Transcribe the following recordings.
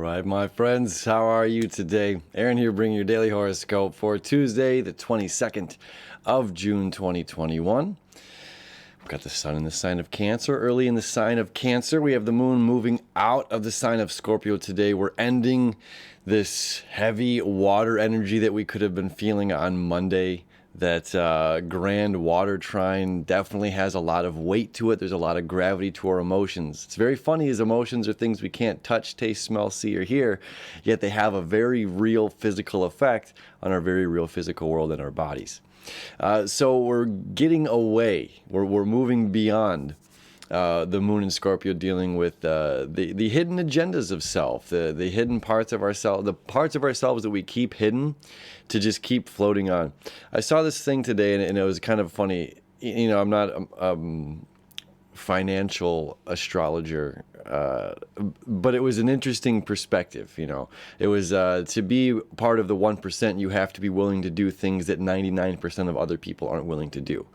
right, my friends, how are you today? Aaron here bringing your daily horoscope for Tuesday, the 22nd of June, 2021. We've got the sun in the sign of Cancer. Early in the sign of Cancer, we have the moon moving out of the sign of Scorpio today. We're ending this heavy water energy that we could have been feeling on Monday. That grand water trine definitely has a lot of weight to it. There's a lot of gravity to our emotions. It's very funny as emotions are things we can't touch, taste, smell, see, or hear, yet they have a very real physical effect on our very real physical world and our bodies. So we're getting away. We're moving beyond the moon in Scorpio, dealing with the hidden agendas of self, the hidden parts of ourselves, the parts of ourselves that we keep hidden to just keep floating on. I saw this thing today, and it was kind of funny. You know, I'm not a financial astrologer, but it was an interesting perspective. You know, it was to be part of the 1%, you have to be willing to do things that 99% of other people aren't willing to do.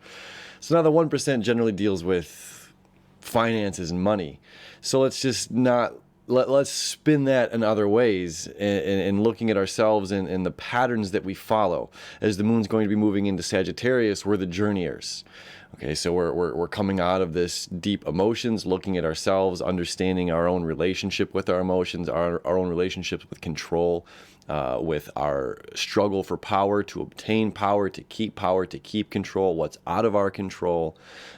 So now the 1% generally deals with finances and money. So let's just not, let's spin that in other ways, and looking at ourselves and the patterns that we follow. As the moon's going to be moving into Sagittarius, we're the journeyers. Okay, so we're coming out of this deep emotions, looking at ourselves, understanding our own relationship with our emotions, our own relationships with control, with our struggle for power, to obtain power, to keep control, what's out of our control.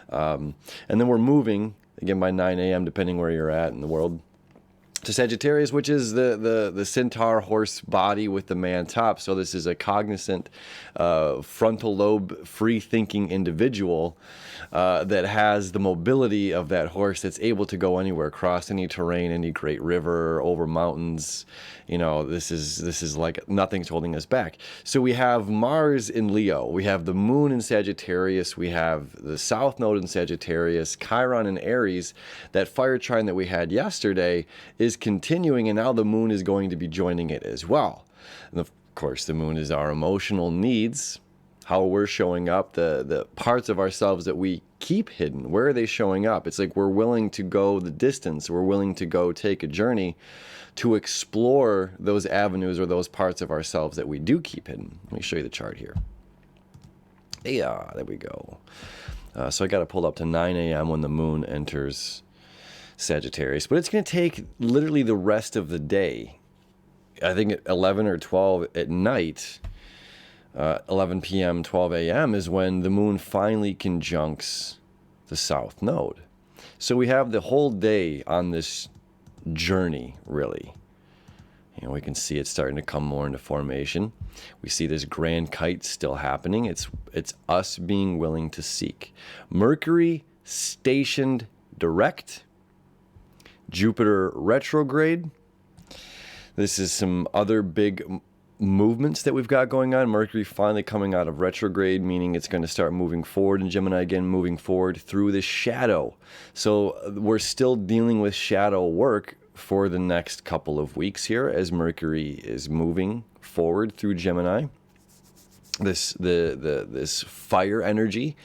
And then we're moving, again, by 9 a.m., depending where you're at in the world, to Sagittarius, which is the centaur horse body with the man top. So this is a cognizant, frontal lobe, free-thinking individual that has the mobility of that horse, that's able to go anywhere, across any terrain, any great river, over mountains. You know, this is like nothing's holding us back. So we have Mars in Leo, we have the moon in Sagittarius, we have the south node in Sagittarius, Chiron in Aries. That fire trine that we had yesterday is continuing, and now the moon is going to be joining it as well. And of course, the moon is our emotional needs, how we're showing up, the parts of ourselves that we keep hidden. Where are they showing up? It's like we're willing to go the distance, we're willing to go take a journey to explore those avenues or those parts of ourselves that we do keep hidden. Let me show you the chart here. Yeah, there we go. So I got it pulled up to 9 a.m. when the moon enters Sagittarius, but it's going to take literally the rest of the day. I think at 11 or 12 at night, 11 p.m., 12 a.m. is when the moon finally conjuncts the south node. So we have the whole day on this journey, really. You know, we can see it starting to come more into formation. We see this grand kite still happening. It's us being willing to seek. Mercury stationed direct. Jupiter retrograde. This is some other big movements that we've got going on. Mercury finally coming out of retrograde, meaning it's going to start moving forward in Gemini again, moving forward through the shadow. So we're still dealing with shadow work for the next couple of weeks here as Mercury is moving forward through Gemini. This fire energy.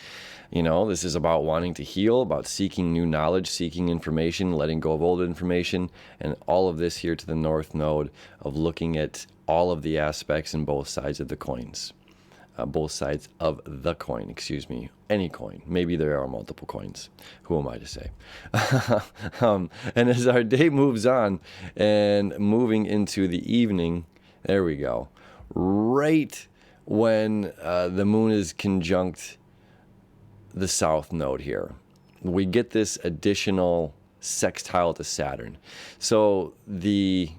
You know, this is about wanting to heal, about seeking new knowledge, seeking information, letting go of old information, and all of this here to the north node of looking at all of the aspects in both sides of the coins. Both sides of the coin, excuse me, any coin. Maybe there are multiple coins. Who am I to say? And as our day moves on and moving into the evening, there we go. Right when the moon is conjunct the south node here, we get this additional sextile to Saturn. So the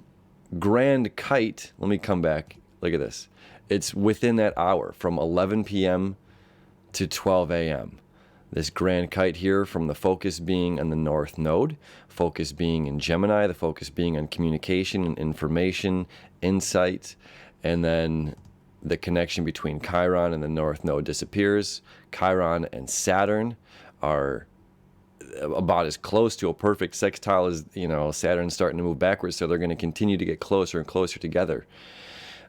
grand kite, let me come back, look at this. It's within that hour from 11 p.m. to 12 a.m. This grand kite here, from the focus being on the north node, focus being in Gemini, the focus being on communication and information, insight, and then the connection between Chiron and the north node disappears. Chiron and Saturn are about as close to a perfect sextile as, you know, Saturn's starting to move backwards, so they're going to continue to get closer and closer together.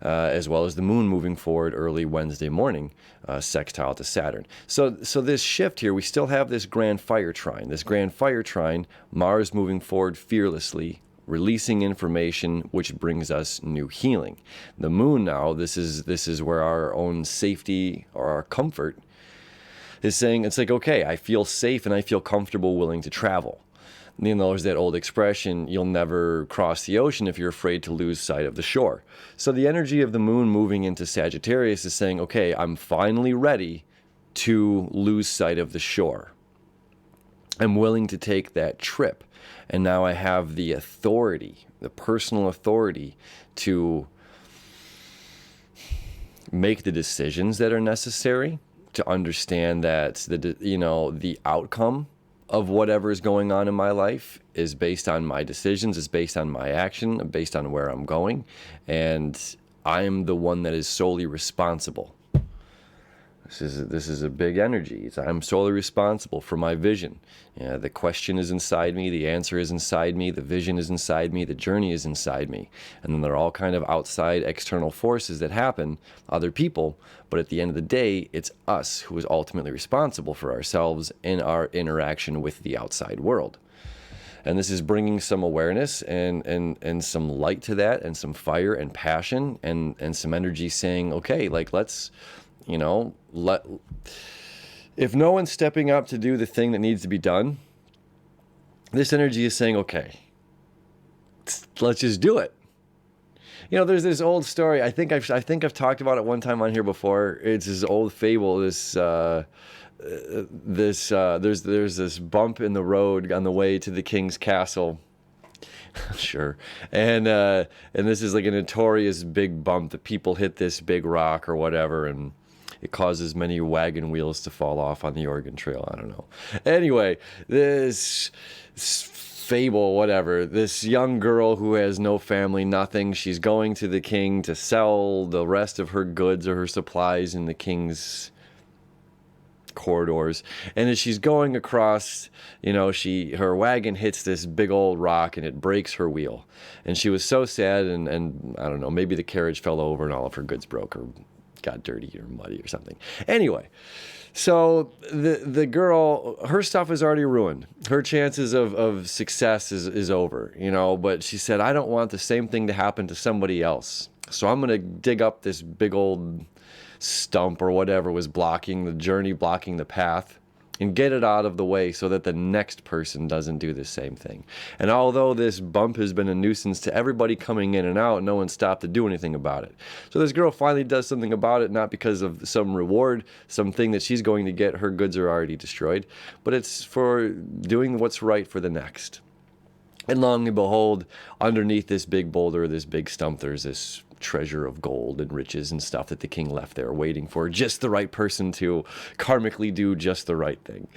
As well as the moon moving forward early Wednesday morning, sextile to Saturn. So this shift here, we still have this grand fire trine. This grand fire trine, Mars moving forward fearlessly, releasing information, which brings us new healing. The moon now, this is where our own safety or our comfort is saying, it's like, okay, I feel safe and I feel comfortable willing to travel. You know, there's that old expression, you'll never cross the ocean if you're afraid to lose sight of the shore. So the energy of the moon moving into Sagittarius is saying, okay, I'm finally ready to lose sight of the shore. I'm willing to take that trip. And now I have the authority, the personal authority to make the decisions that are necessary, to understand that the outcome of whatever is going on in my life is based on my decisions, is based on my action, based on where I'm going. And I am the one that is solely responsible. This is a big energy. I'm solely responsible for my vision. The question is inside me, the answer is inside me, the vision is inside me, the journey is inside me. And then there are all kind of outside external forces that happen, other people, but at the end of the day, it's us who is ultimately responsible for ourselves in our interaction with the outside world. And this is bringing some awareness and some light to that, and some fire and passion and some energy saying, okay, like let's, if no one's stepping up to do the thing that needs to be done, this energy is saying, okay, let's just do it. There's this old story. I think I've talked about it one time on here before. It's this old fable. There's this bump in the road on the way to the king's castle. Sure. And this is like a notorious big bump that people hit this big rock or whatever, and it causes many wagon wheels to fall off on the Oregon Trail. I don't know. Anyway, this fable, whatever, this young girl who has no family, nothing, she's going to the king to sell the rest of her goods or her supplies in the king's corridors. And as she's going across, her wagon hits this big old rock and it breaks her wheel. And she was so sad, and I don't know, maybe the carriage fell over and all of her goods broke or got dirty or muddy or something. Anyway, so the girl, her stuff is already ruined. Her chances of success is over, but she said, I don't want the same thing to happen to somebody else. So I'm going to dig up this big old stump or whatever was blocking the journey, blocking the path, and get it out of the way so that the next person doesn't do the same thing. And although this bump has been a nuisance to everybody coming in and out, no one stopped to do anything about it. So this girl finally does something about it, not because of some reward, something that she's going to get, her goods are already destroyed, but it's for doing what's right for the next. And lo and behold, underneath this big boulder, this big stump, there's this treasure of gold and riches and stuff that the king left there waiting for just the right person to karmically do just the right thing.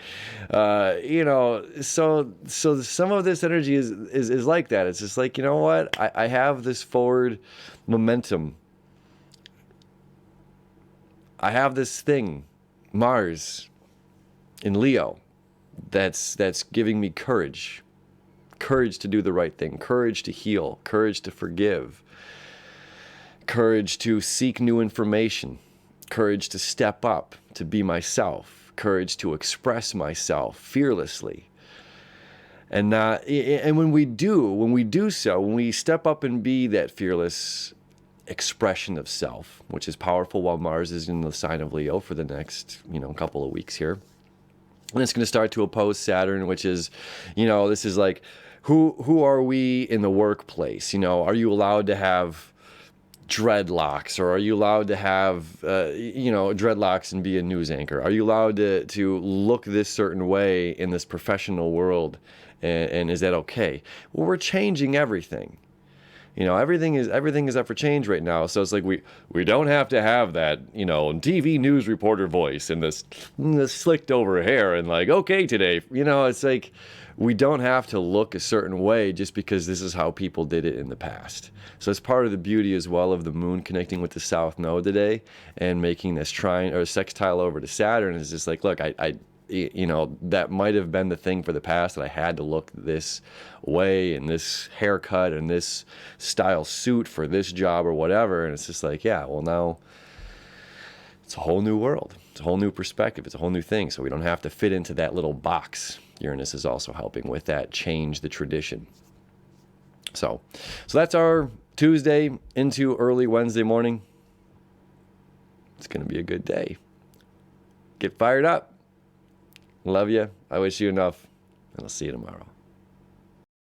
So some of this energy is like that. It's just like, you know what? I have this forward momentum. I have this thing, Mars in Leo, that's giving me courage. Courage to do the right thing, courage to heal, courage to forgive, courage to seek new information, courage to step up, to be myself, courage to express myself fearlessly. And when we do so, when we step up and be that fearless expression of self, which is powerful while Mars is in the sign of Leo for the next, couple of weeks here. And it's going to start to oppose Saturn, which is, this is like, who are we in the workplace? Are you allowed to have dreadlocks, or are you allowed to have, dreadlocks and be a news anchor? Are you allowed to look this certain way in this professional world? And is that okay? Well, we're changing everything. Everything is up for change right now. So it's like we don't have to have that, TV news reporter voice and this slicked over hair and like, okay, today, it's like we don't have to look a certain way just because this is how people did it in the past. So it's part of the beauty as well of the moon connecting with the South Node today and making this trine or sextile over to Saturn is just like, look, that might have been the thing for the past that I had to look this way and this haircut and this style suit for this job or whatever. And it's just like, yeah, well, now it's a whole new world. It's a whole new perspective. It's a whole new thing. So we don't have to fit into that little box. Uranus is also helping with that, change the tradition. So that's our Tuesday into early Wednesday morning. It's going to be a good day. Get fired up. Love you. I wish you enough. And I'll see you tomorrow.